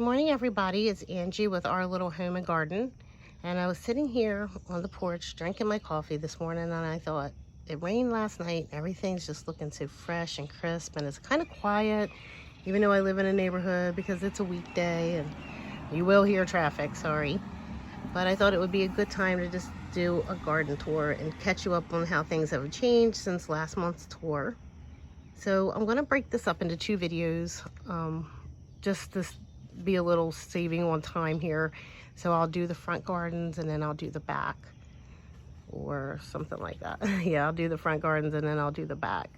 Good morning, everybody. It's Angie with Our Little Home and Garden. And I was sitting here on the porch drinking my coffee this morning, and I thought, it rained last night. Everything's just looking so fresh and crisp, and it's kind of quiet, even though I live in a neighborhood, because it's a weekday and you will hear traffic, sorry. But I thought it would be a good time to just do a garden tour and catch you up on how things have changed since last month's tour. So I'm going to break this up into two videos, just to be a little saving on time here. So I'll do the front gardens and then I'll do the back, or something like that. Yeah, I'll do the front gardens and then I'll do the back.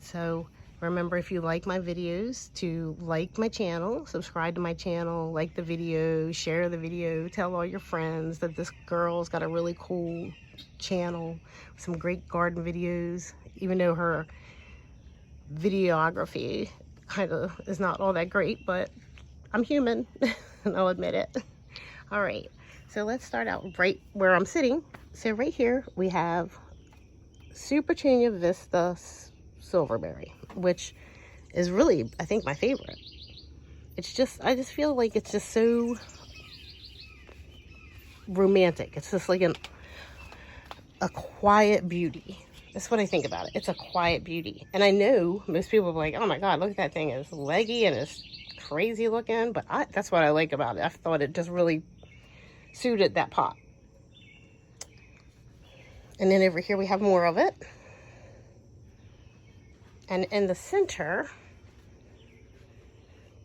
So remember, if you like my videos, to like my channel, subscribe to my channel, like the video, share the video, tell all your friends that this girl's got a really cool channel, some great garden videos, even though her videography kind of is not all that great, but I'm human and I'll admit it. All right, so let's start out right where I'm sitting. So right here we have Supertunia Vista Silverberry, which is really, I think, my favorite. It's just, I just feel like it's just so romantic. It's just like a quiet beauty. That's what I think about it. It's a quiet beauty. And I know most people are like, oh my God, look at that thing. It's leggy and it's crazy looking. But that's what I like about it. I thought it just really suited that pot. And then over here we have more of it. And in the center,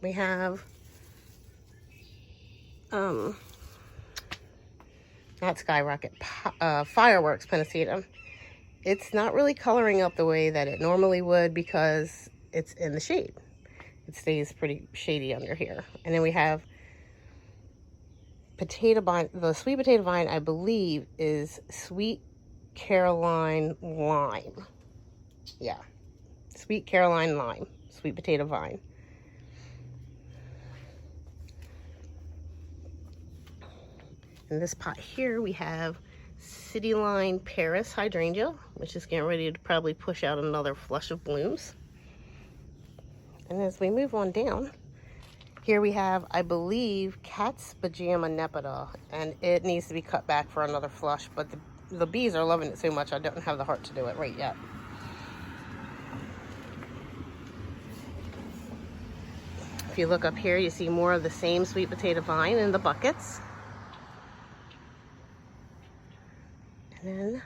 we have, not Skyrocket, Fireworks Pennisetum. It's not really coloring up the way that it normally would because it's in the shade. It stays pretty shady under here. And then we have potato vine. The sweet potato vine, I believe, is Sweet Caroline Lime. Yeah, Sweet Caroline Lime, sweet potato vine. In this pot here, we have City Line Paris Hydrangea, which is getting ready to probably push out another flush of blooms. And as we move on down, here we have, I believe, Cat's Pajama Nepeta, and it needs to be cut back for another flush, but the bees are loving it so much I don't have the heart to do it right yet. If you look up here, you see more of the same sweet potato vine in the buckets. And then,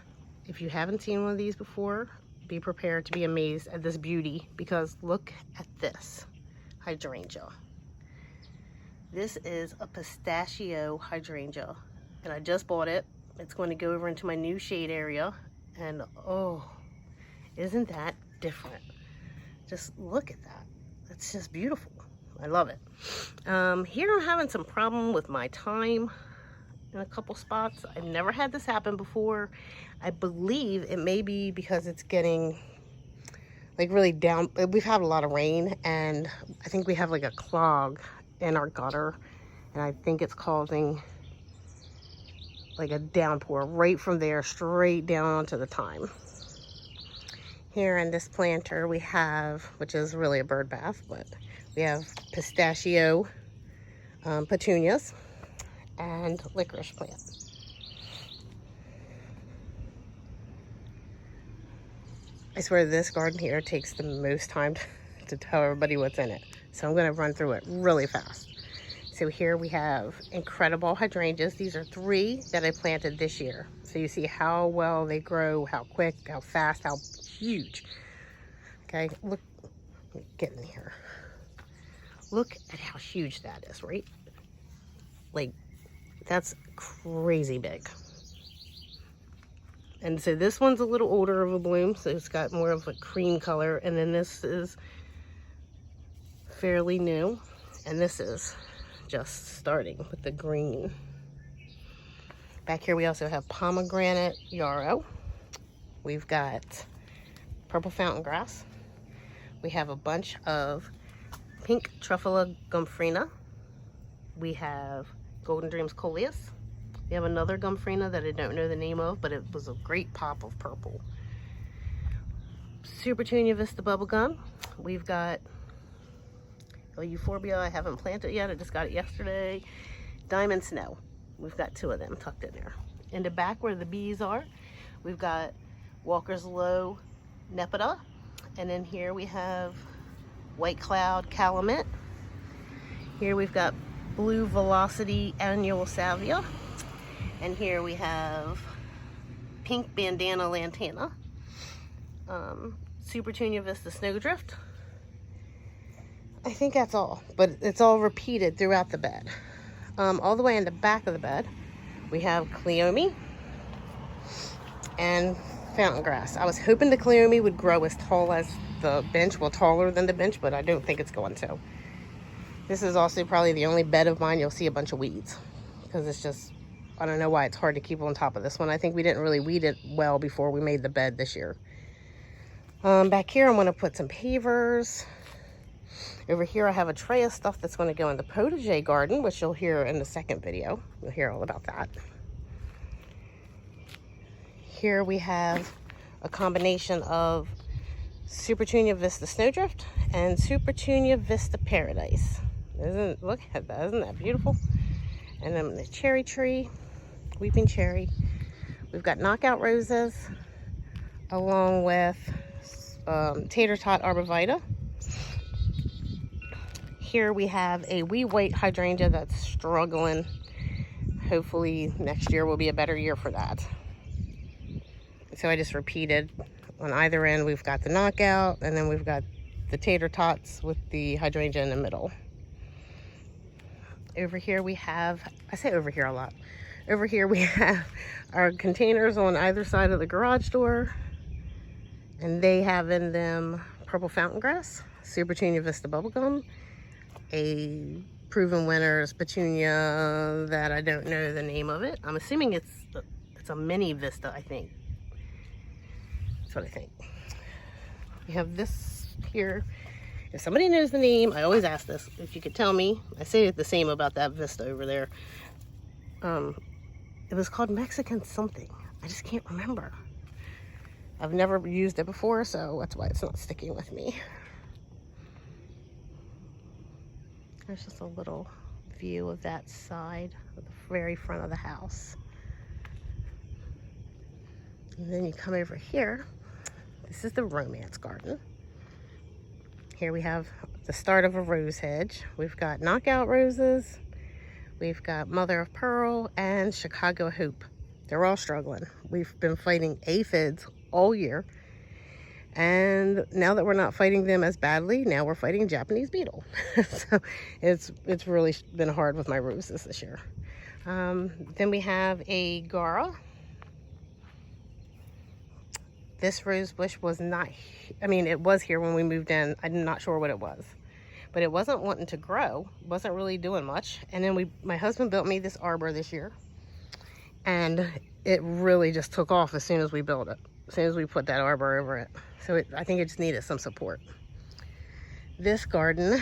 if you haven't seen one of these before, be prepared to be amazed at this beauty, because look at this hydrangea. This is a pistachio hydrangea, and I just bought it. It's going to go over into my new shade area, and oh, isn't that different? Just look at that. It's just beautiful. I love it. Here I'm having some problem with my thyme in a couple spots. I've never had this happen before. I believe it may be because it's getting like really down. We've had a lot of rain, and I think we have like a clog in our gutter, and I think it's causing like a downpour right from there straight down onto the thyme. Here in this planter we have, which is really a bird bath, but we have pistachio petunias and licorice plant. I swear this garden here takes the most time to tell everybody what's in it. So I'm gonna run through it really fast. So here we have incredible hydrangeas. These are 3 that I planted this year. So you see how well they grow, how quick, how fast, how huge. Okay, look, get in here. Look at how huge that is, right? Like, that's crazy big. And so this one's a little older of a bloom, so it's got more of a cream color. And then this is fairly new. And this is just starting with the green. Back here we also have pomegranate yarrow. We've got purple fountain grass. We have a bunch of pink Truffula Gomphrena. We have Golden Dreams Coleus. We have another Gomphrena that I don't know the name of, but it was a great pop of purple. Supertunia Vista Bubblegum. We've got Euphorbia I haven't planted yet. I just got it yesterday. Diamond Snow. We've got 2 of them tucked in there. In the back where the bees are, we've got Walker's Low Nepeta. And then here we have White Cloud Calumet. Here we've got Blue Velocity Annual Salvia. And here we have Pink Bandana Lantana. Supertunia Vista Snowdrift. I think that's all, but it's all repeated throughout the bed. All the way in the back of the bed, we have Cleome and fountain grass. I was hoping the Cleome would grow as tall as the bench, well, taller than the bench, but I don't think it's going to. This is also probably the only bed of mine you'll see a bunch of weeds, because it's just, I don't know why it's hard to keep on top of this one. I think we didn't really weed it well before we made the bed this year. Back here, I'm going to put some pavers. Over here, I have a tray of stuff that's going to go in the potager garden, which you'll hear in the second video. You'll hear all about that. Here we have a combination of Supertunia Vista Snowdrift and Supertunia Vista Paradise. Look at that, isn't that beautiful? And then the cherry tree, weeping cherry. We've got knockout roses along with tater tot arborvitae. Here we have a wee white hydrangea that's struggling. Hopefully next year will be a better year for that. So I just repeated on either end. We've got the knockout, and then we've got the tater tots with the hydrangea in the middle. Over here we have, I say over here a lot. Over here we have our containers on either side of the garage door, and they have in them purple fountain grass, Supertunia Vista bubblegum, a proven winner's petunia that I don't know the name of it. I'm assuming it's a mini Vista, I think. That's what I think. We have this here. If somebody knows the name, I always ask this. If you could tell me, I say it the same about that Vista over there. It was called Mexican something. I just can't remember. I've never used it before, so that's why it's not sticking with me. There's just a little view of that side of the very front of the house. And then you come over here. This is the romance garden. Here we have the start of a rose hedge. We've got knockout roses. We've got mother of pearl and Chicago hope. They're all struggling. We've been fighting aphids all year. And now that we're not fighting them as badly, now we're fighting Japanese beetle. So it's really been hard with my roses this year. Then we have a Gara. This rose bush was not, I mean, it was here when we moved in. I'm not sure what it was. But it wasn't wanting to grow. Wasn't really doing much. And then my husband built me this arbor this year. And it really just took off as soon as we built it. As soon as we put that arbor over it. So I think it just needed some support. This garden,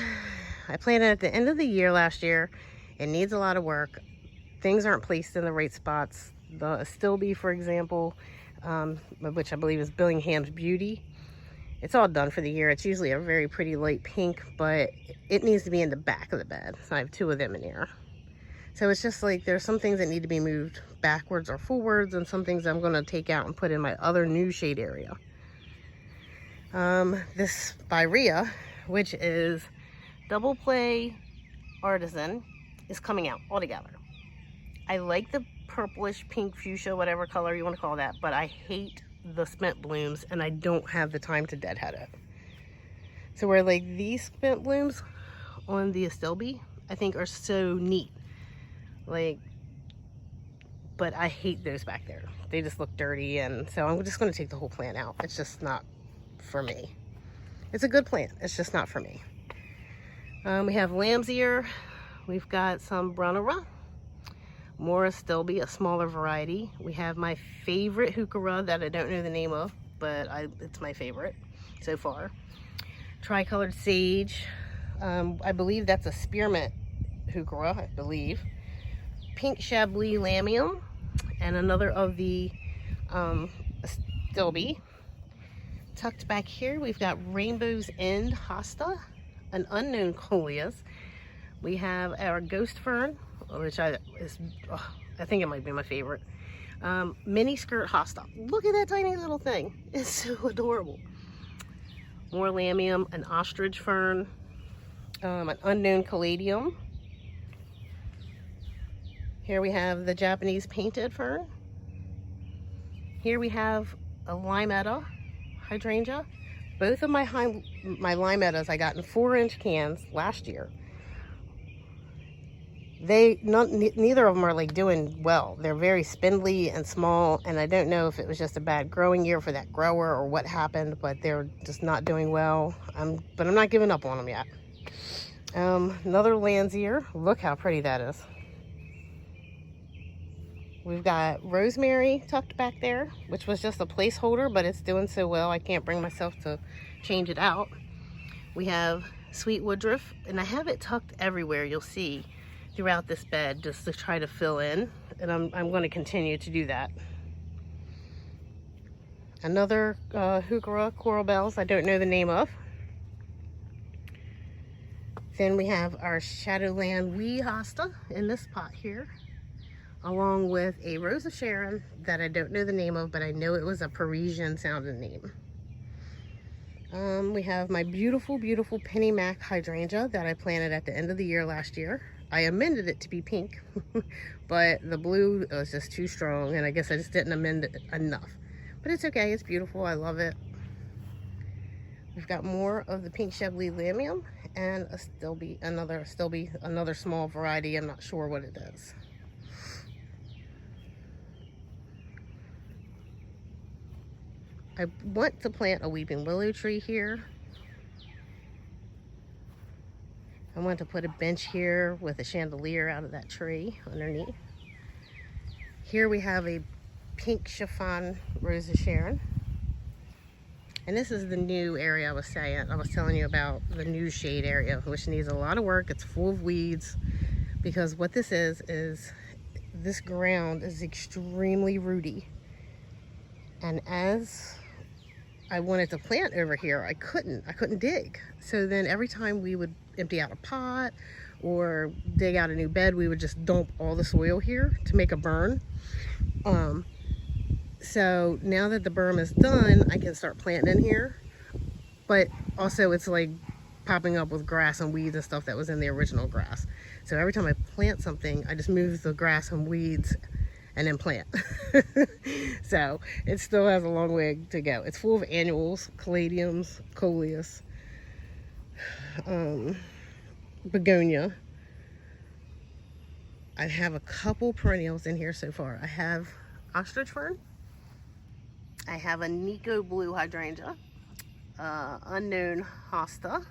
I planted at the end of the year last year. It needs a lot of work. Things aren't placed in the right spots. The Stilby, for example, which I believe is Billingham's Beauty. It's all done for the year. It's usually a very pretty light pink, but it needs to be in the back of the bed. So I have 2 of them in here. So it's just like there's some things that need to be moved backwards or forwards, and some things I'm going to take out and put in my other new shade area. This Spirea, which is Double Play Artisan, is coming out altogether. I like the purplish pink fuchsia, whatever color you want to call that, but I hate the spent blooms, and I don't have the time to deadhead it. So where like these spent blooms on the Astilbe, I think are so neat. Like, but I hate those back there. They just look dirty, and so I'm just going to take the whole plant out. It's just not for me. It's a good plant. It's just not for me. We have lamb's ear. We've got some Brunera. More Astilbe, a smaller variety. We have my favorite Heuchera that I don't know the name of, but it's my favorite so far. Tricolored sage. I believe that's a spearmint Heuchera, I believe. Pink Chablis Lamium, and another of the Astilbe. Tucked back here, we've got Rainbow's End Hosta. an unknown coleus. We have our ghost fern, which I think it might be my favorite. Mini skirt hosta. Look at that tiny little thing. It's so adorable. More lamium, an ostrich fern, an unknown caladium. Here we have the Japanese painted fern. Here we have a limetta hydrangea. Both of my limettas I got in 4-inch cans last year. Neither of them are like doing well. They're very spindly and small, and I don't know if it was just a bad growing year for that grower or what happened, but they're just not doing well. But I'm not giving up on them yet. Another Landseer. Look how pretty that is. We've got rosemary tucked back there, which was just a placeholder, but it's doing so well I can't bring myself to change it out. We have sweet woodruff, and I have it tucked everywhere, you'll see, throughout this bed, just to try to fill in, and I'm going to continue to do that. Another heuchera coral bells I don't know the name of. Then we have our Shadowland wee hosta in this pot here, along with a Rose of Sharon that I don't know the name of, but I know it was a Parisian sounding name. We have my beautiful, beautiful Penny Mac hydrangea that I planted at the end of the year last year. I amended it to be pink, but the blue was just too strong, and I guess I just didn't amend it enough. But it's okay, it's beautiful, I love it. We've got more of the pink Chablis lamium, and another small variety. I'm not sure what it is. I want to plant a weeping willow tree here. I want to put a bench here with a chandelier out of that tree underneath. Here we have a pink chiffon Rose of Sharon. And this is the new area I was telling you about, the new shade area, which needs a lot of work. It's full of weeds, because what this is this ground is extremely rooty. And as I wanted to plant over here, I couldn't dig. So then every time we would empty out a pot or dig out a new bed, we would just dump all the soil here to make a berm. So now that the berm is done, I can start planting in here. But also it's like popping up with grass and weeds and stuff that was in the original grass. So every time I plant something, I just move the grass and weeds and then plant. So it still has a long way to go. It's full of annuals, caladiums, coleus, begonia. I have a couple perennials in here so far. I have ostrich fern. I have a Nico blue hydrangea, unknown hosta,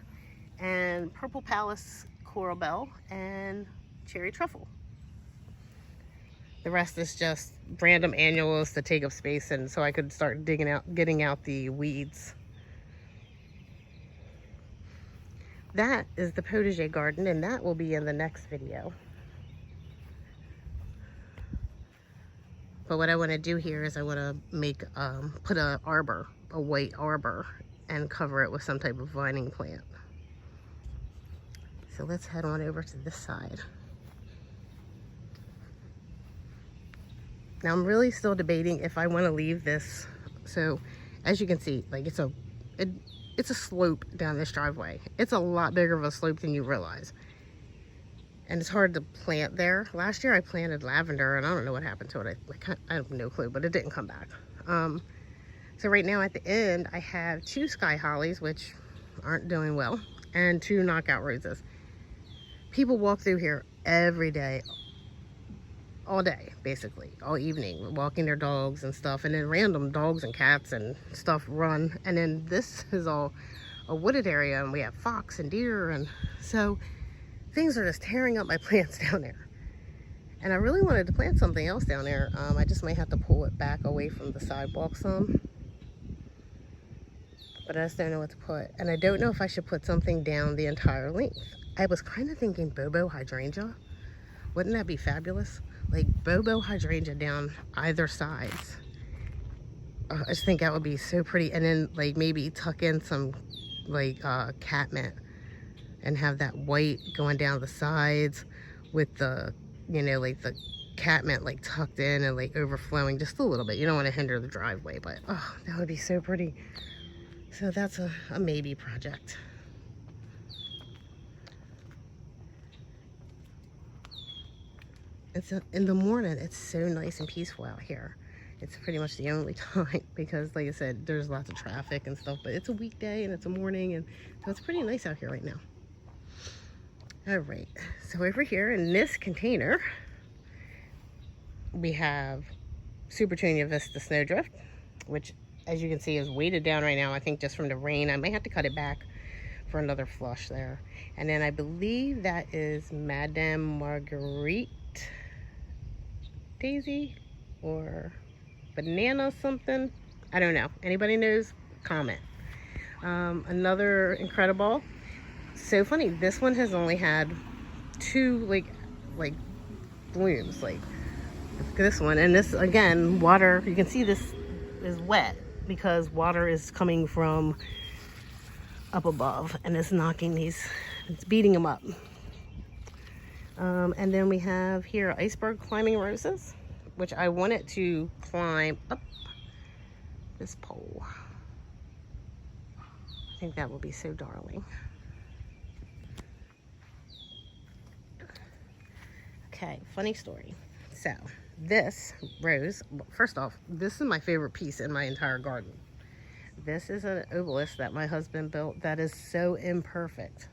and purple palace coral bell, and cherry truffle. The rest is just random annuals to take up space, and so I could start getting out the weeds. That is the potager garden, and that will be in the next video. But what I want to do here is I want to make, put a white arbor, and cover it with some type of vining plant. So let's head on over to this side. Now I'm really still debating if I want to leave this. So as you can see, like it's a slope down this driveway. It's a lot bigger of a slope than you realize. And it's hard to plant there. Last year I planted lavender, and I don't know what happened to it. I have no clue, but it didn't come back. So right now at the end, I have 2 sky hollies, which aren't doing well, and 2 knockout roses. People walk through here every day, all day, basically, all evening, walking their dogs and stuff, and then random dogs and cats and stuff run. And then this is all a wooded area, and we have fox and deer, and so things are just tearing up my plants down there. And I really wanted to plant something else down there. I just might have to pull it back away from the sidewalk some. But I just don't know what to put. And I don't know if I should put something down the entire length. I was kind of thinking Bobo hydrangea. Wouldn't that be fabulous? Like Bobo hydrangea down either sides. I just think that would be so pretty. And then like maybe tuck in some like catmint and have that white going down the sides with the, you know, like the catmint like tucked in and like overflowing just a little bit. You don't want to hinder the driveway, but oh, that would be so pretty. So that's a maybe project. It's in the morning, it's so nice and peaceful out here. It's pretty much the only time because, like I said, there's lots of traffic and stuff, but it's a weekday and it's a morning, and so it's pretty nice out here right now. All right, so over here in this container, we have Supertunia Vista Snowdrift, which, as you can see, is weighted down right now, I think just from the rain. I may have to cut it back for another flush there. And then I believe that is Madame Marguerite Daisy or banana something. I don't know. Anybody knows? Comment. Another Incredible. So funny. This one has only had 2 like blooms. Like this one, and this again, water. You can see this is wet because water is coming from up above, and it's knocking these. It's beating them up. And then we have here Iceberg Climbing Roses, which I wanted to climb up this pole. I think that will be so darling. Okay, funny story. So this rose, first off, this is my favorite piece in my entire garden. This is an obelisk that my husband built that is so imperfect.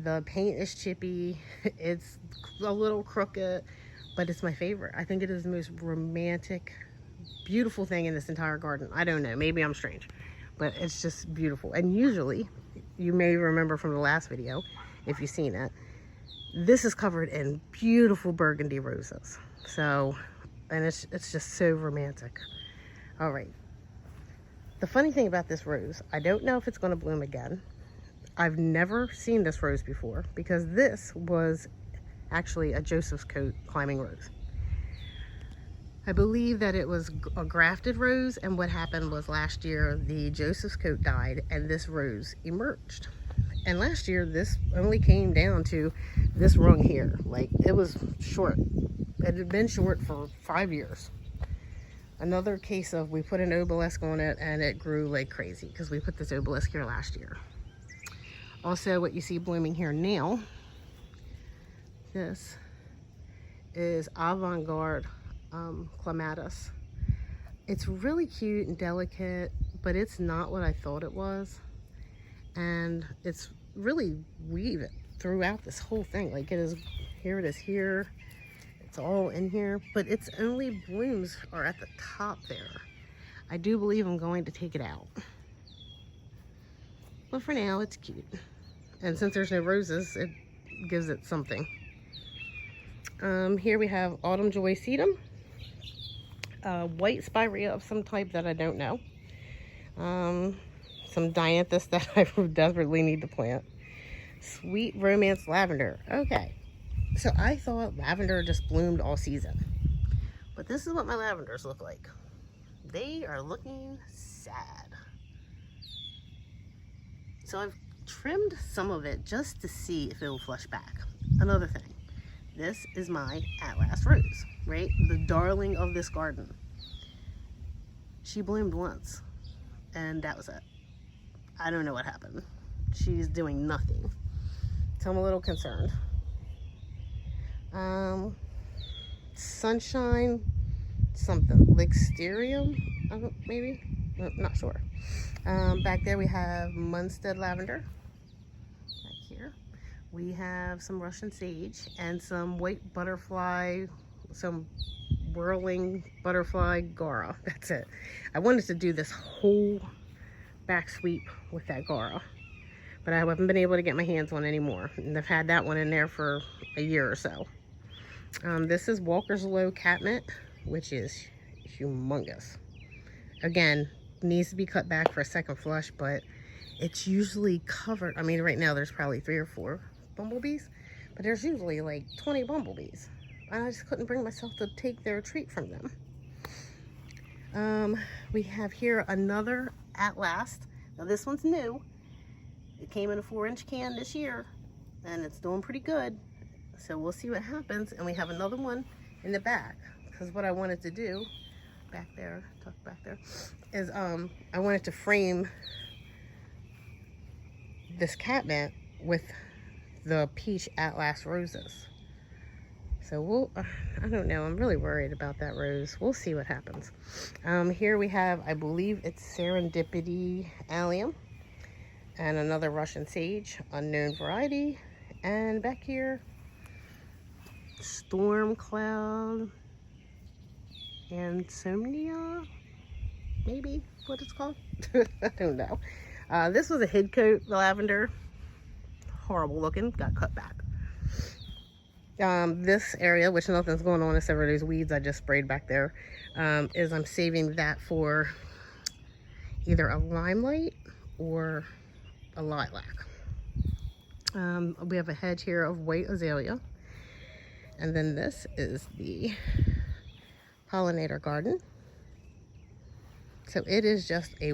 The paint is chippy, it's a little crooked, but it's my favorite. I think it is the most romantic, beautiful thing in this entire garden. I don't know, maybe I'm strange, but it's just beautiful. And usually, you may remember from the last video, if you've seen it, this is covered in beautiful burgundy roses. So, and it's just so romantic. All right. The funny thing about this rose, I don't know if it's going to bloom again. I've never seen this rose before because this was actually a Joseph's Coat climbing rose. I believe that it was a grafted rose, and what happened was last year the Joseph's Coat died and this rose emerged. And last year this only came down to this rung here. Like, it was short. It had been short for 5 years. Another case of we put an obelisk on it and it grew like crazy because we put this obelisk here last year. Also, what you see blooming here now, this is Avant-Garde Clematis. It's really cute and delicate, but it's not what I thought it was. And it's really weaving throughout this whole thing. Like, it is, here it is here. It's all in here, but its only blooms are at the top there. I do believe I'm going to take it out. But for now, it's cute. And since there's no roses, it gives it something. Here we have Autumn Joy Sedum. White spirea of some type that I don't know. Some dianthus that I desperately need to plant. Sweet Romance Lavender. Okay. So I thought lavender just bloomed all season. But this is what my lavenders look like. They are looking sad. So I've trimmed some of it just to see if it will flush back. Another thing, this is my Atlas Rose, right? The darling of this garden. She bloomed once, and that was it. I don't know what happened. She's doing nothing. So I'm a little concerned. Sunshine something, Lixterium, maybe? Not sure. Back there we have Munstead Lavender. Back here we have some Russian Sage and some white butterfly, some whirling butterfly Gaura. That's it. I wanted to do this whole back sweep with that Gaura, but I haven't been able to get my hands on anymore. And I've had that one in there for a year or so. This is Walker's Low Catmint, which is humongous. Again, needs to be cut back for a second flush, but it's usually covered. I mean, right now there's probably 3 or 4 bumblebees, but there's usually like 20 bumblebees. And I just couldn't bring myself to take their treat from them. We have here another At Last. Now this one's new. It came in a 4-inch can this year, and it's doing pretty good. So we'll see what happens. And we have another one in the back, because what I wanted to do back there, tuck back there, is I wanted to frame this catnip with the peach Atlas roses. So we'll, I don't know, I'm really worried about that rose. We'll see what happens. Here we have, I believe it's Serendipity Allium, and another Russian sage, unknown variety. And back here, Storm Cloud Insomnia, maybe what it's called. I don't know. This was a Hidcote lavender, horrible looking, got cut back. This area, which nothing's going on except for those weeds I just sprayed back there, is I'm saving that for either a limelight or a lilac. We have a hedge here of white azalea, and then this is the pollinator garden. So it is just a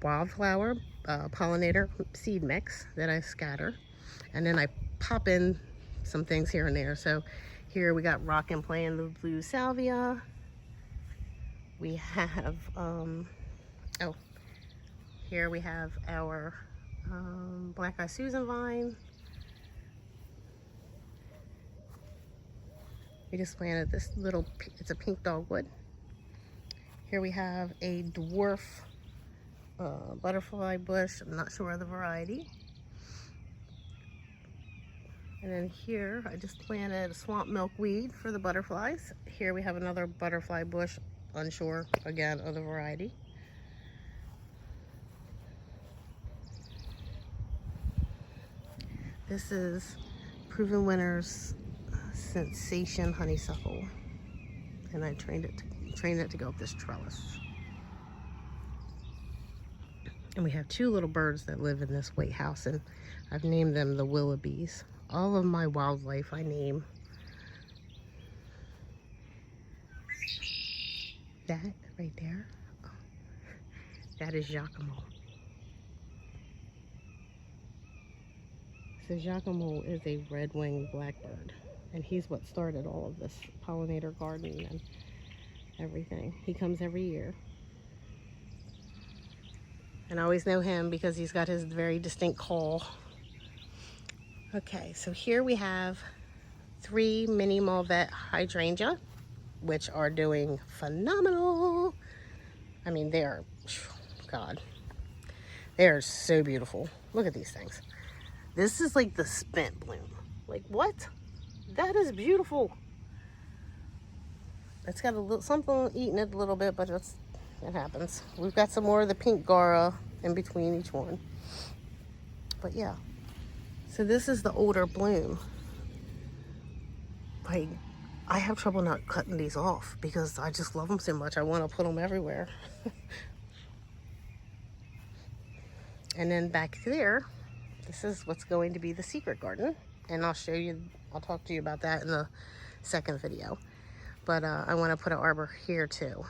wildflower pollinator seed mix that I scatter, and then I pop in some things here and there. So here we got Rockin' Playing the Blue Salvia. We have here we have our Black Eye Susan vine. We just planted this little, it's a pink dogwood. Here we have a dwarf butterfly bush. I'm not sure of the variety. And then here I just planted a swamp milkweed for the butterflies. Here we have another butterfly bush, unsure again of the variety. This is Proven Winners Sensation Honeysuckle, and I trained it to go up this trellis. And we have two little birds that live in this white house, and I've named them the Willoughbys. All of my wildlife I name. That right there, oh, that is Giacomo. So Giacomo is a red-winged blackbird, and he's what started all of this pollinator garden and everything. He comes every year. And I always know him because he's got his very distinct call. Okay, so here we have 3 mini Malvet hydrangea, which are doing phenomenal. I mean, they're, God, they are so beautiful. Look at these things. This is like the spent bloom. Like, what? That is beautiful. It's got a little something eating it a little bit, but it happens. We've got some more of the pink Gara in between each one. But yeah. So this is the older bloom. Like, I have trouble not cutting these off because I just love them so much. I want to put them everywhere. And then back there, this is what's going to be the secret garden. And I'll show you, I'll talk to you about that in the second video. But I want to put an arbor here too.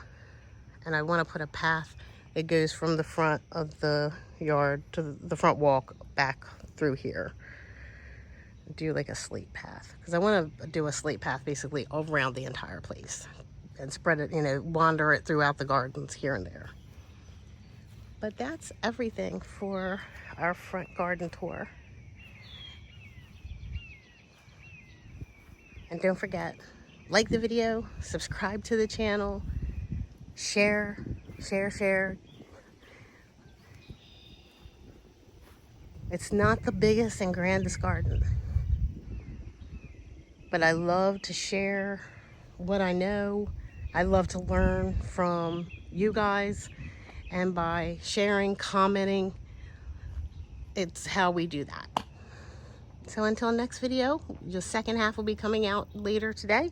And I want to put a path that goes from the front of the yard to the front walk back through here. Do like a slate path, because I want to do a slate path basically around the entire place and spread it, you know, wander it throughout the gardens here and there. But that's everything for our front garden tour. And don't forget, like the video, subscribe to the channel, share. It's not the biggest and grandest garden, but I love to share what I know. I love to learn from you guys, and by sharing, commenting, it's how we do that. So until next video, the second half will be coming out later today.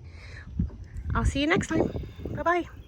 I'll see you next time. Bye-bye.